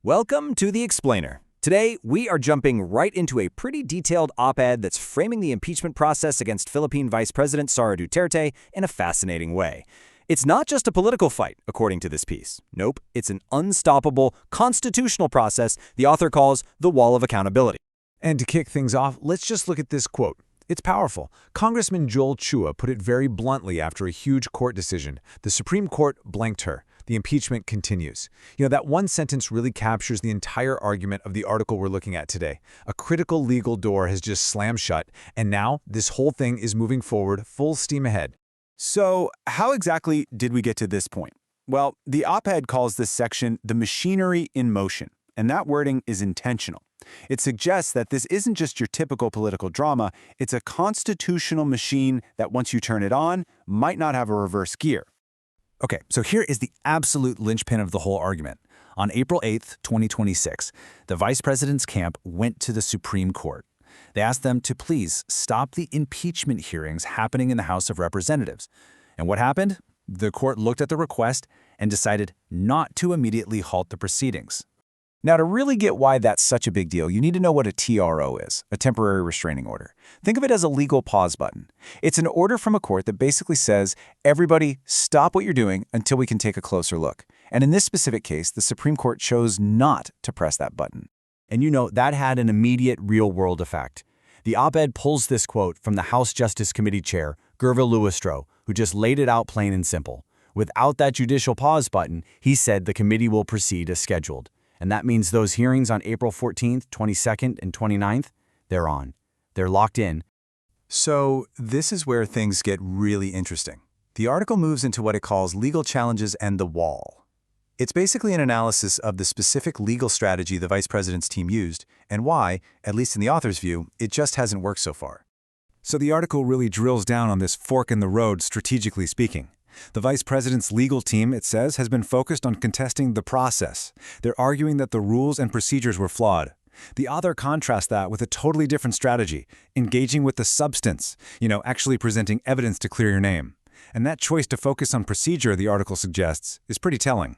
Welcome to The Explainer. Today, we are jumping right into a pretty detailed op-ed that's framing the impeachment process against Philippine Vice President Sara Duterte in a fascinating way. It's not just a political fight, according to this piece. Nope, it's an unstoppable, constitutional process the author calls the wall of accountability. And to kick things off, let's just look at this quote. It's powerful. Congressman Joel Chua put it very bluntly after a huge court decision. The Supreme Court blanked her. The impeachment continues. That one sentence really captures the entire argument of the article we're looking at today. A critical legal door has just slammed shut, and now this whole thing is moving forward full steam ahead. So, how exactly did we get to this point? Well, the op-ed calls this section the machinery in motion, and that wording is intentional. It suggests that this isn't just your typical political drama, it's a constitutional machine that once you turn it on, might not have a reverse gear. Okay, so here is the absolute linchpin of the whole argument. On April 8th, 2026, the vice president's camp went to the Supreme Court. They asked them to please stop the impeachment hearings happening in the House of Representatives. And what happened? The court looked at the request and decided not to immediately halt the proceedings. Now, to really get why that's such a big deal, you need to know what a TRO is, a temporary restraining order. Think of it as a legal pause button. It's an order from a court that basically says, everybody stop what you're doing until we can take a closer look. And in this specific case, the Supreme Court chose not to press that button. And that had an immediate real-world effect. The op-ed pulls this quote from the House Justice Committee Chair, Gervil Lewistro, who just laid it out plain and simple. Without that judicial pause button, he said the committee will proceed as scheduled. And that means those hearings on April 14th, 22nd, and 29th, they're on. They're locked in. So this is where things get really interesting. The article moves into what it calls legal challenges and the wall. It's basically an analysis of the specific legal strategy the vice president's team used and why, at least in the author's view, it just hasn't worked so far. So the article really drills down on this fork in the road, strategically speaking. The vice president's legal team, it says, has been focused on contesting the process. They're arguing that the rules and procedures were flawed. The author contrasts that with a totally different strategy, engaging with the substance, actually presenting evidence to clear your name. And that choice to focus on procedure, the article suggests, is pretty telling.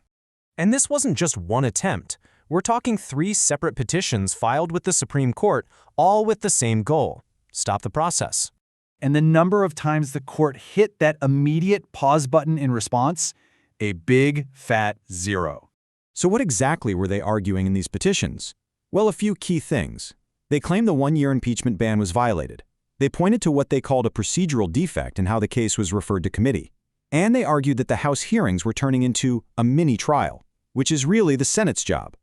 And this wasn't just one attempt. We're talking 3 separate petitions filed with the Supreme Court, all with the same goal: stop the process. And the number of times the court hit that immediate pause button in response? A big, fat 0. So what exactly were they arguing in these petitions? Well, a few key things. They claimed the one-year impeachment ban was violated. They pointed to what they called a procedural defect in how the case was referred to committee. And they argued that the House hearings were turning into a mini-trial, which is really the Senate's job.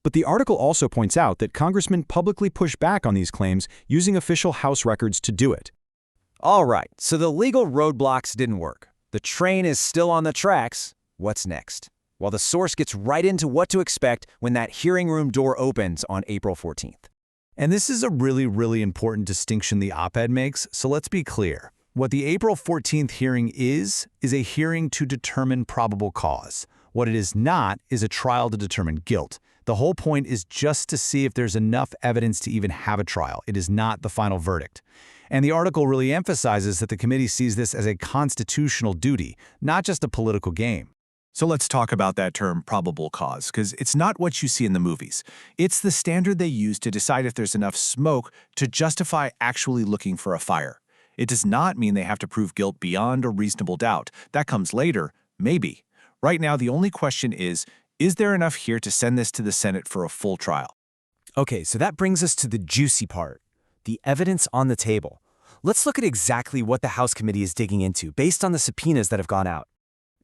But the article also points out that congressmen publicly pushed back on these claims using official House records to do it. All right, so the legal roadblocks didn't work. The train is still on the tracks. What's next? Well, the source gets right into what to expect when that hearing room door opens on April 14th. And this is a really important distinction the op-ed makes, so let's be clear. What the April 14th hearing is a hearing to determine probable cause. What it is not is a trial to determine guilt. The whole point is just to see if there's enough evidence to even have a trial. It is not the final verdict. And the article really emphasizes that the committee sees this as a constitutional duty, not just a political game. So let's talk about that term probable cause, because it's not what you see in the movies. It's the standard they use to decide if there's enough smoke to justify actually looking for a fire. It does not mean they have to prove guilt beyond a reasonable doubt. That comes later, maybe. Right now, the only question is there enough here to send this to the Senate for a full trial? Okay, so that brings us to the juicy part, the evidence on the table. Let's look at exactly what the House committee is digging into based on the subpoenas that have gone out.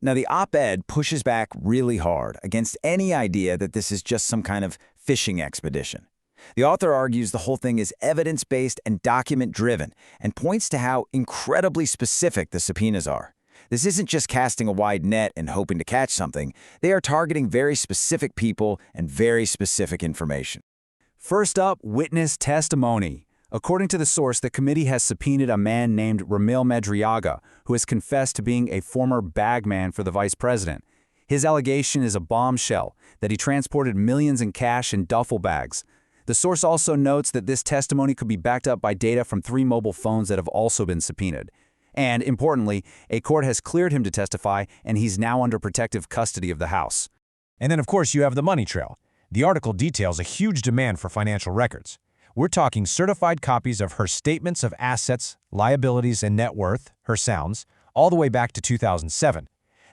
Now, the op-ed pushes back really hard against any idea that this is just some kind of fishing expedition. The author argues the whole thing is evidence-based and document-driven and points to how incredibly specific the subpoenas are. This isn't just casting a wide net and hoping to catch something. They are targeting very specific people and very specific information. First up, witness testimony. According to the source, the committee has subpoenaed a man named Ramil Madriaga, who has confessed to being a former bagman for the vice president. His allegation is a bombshell, that he transported millions in cash in duffel bags. The source also notes that this testimony could be backed up by data from 3 mobile phones that have also been subpoenaed. And, importantly, a court has cleared him to testify, and he's now under protective custody of the House. And then, of course, you have the money trail. The article details a huge demand for financial records. We're talking certified copies of her statements of assets, liabilities, and net worth, her sounds, all the way back to 2007.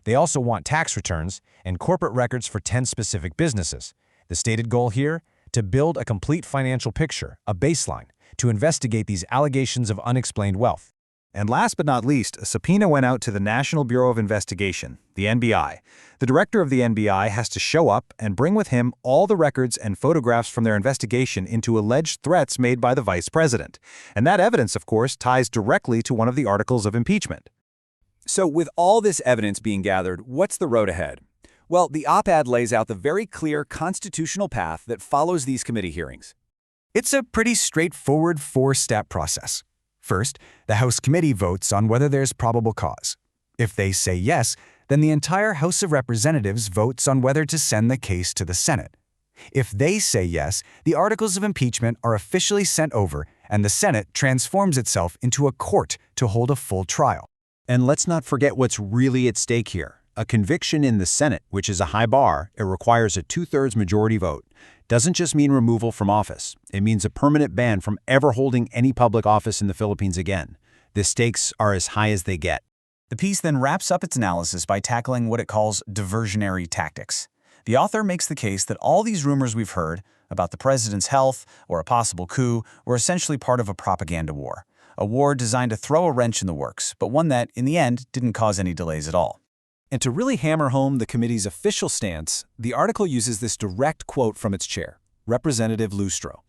They also want tax returns and corporate records for 10 specific businesses. The stated goal here? To build a complete financial picture, a baseline, to investigate these allegations of unexplained wealth. And last but not least, a subpoena went out to the National Bureau of Investigation, the NBI. The director of the NBI has to show up and bring with him all the records and photographs from their investigation into alleged threats made by the vice president. And that evidence, of course, ties directly to one of the articles of impeachment. So with all this evidence being gathered, what's the road ahead? Well, the op-ed lays out the very clear constitutional path that follows these committee hearings. It's a pretty straightforward four-step process. First, the House committee votes on whether there's probable cause. If they say yes, then the entire House of Representatives votes on whether to send the case to the Senate. If they say yes, the articles of impeachment are officially sent over, and the Senate transforms itself into a court to hold a full trial. And let's not forget what's really at stake here. A conviction in the Senate, which is a high bar, it requires a 2/3 majority vote. Doesn't just mean removal from office. It means a permanent ban from ever holding any public office in the Philippines again. The stakes are as high as they get. The piece then wraps up its analysis by tackling what it calls diversionary tactics. The author makes the case that all these rumors we've heard about the president's health or a possible coup were essentially part of a propaganda war. A war designed to throw a wrench in the works, but one that, in the end, didn't cause any delays at all. And to really hammer home the committee's official stance, the article uses this direct quote from its chair, Representative Lustro.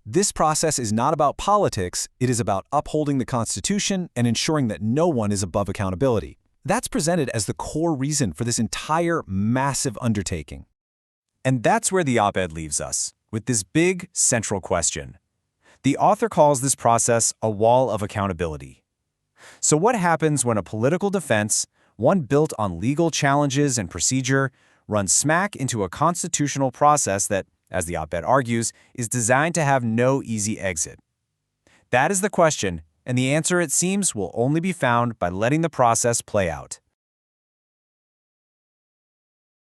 This process is not about politics, it is about upholding the Constitution and ensuring that no one is above accountability. That's presented as the core reason for this entire massive undertaking. And that's where the op-ed leaves us, with this big, central question. The author calls this process a wall of accountability. So what happens when a political defense, one built on legal challenges and procedure, runs smack into a constitutional process that, as the op-ed argues, is designed to have no easy exit? That is the question, and the answer, it seems, will only be found by letting the process play out.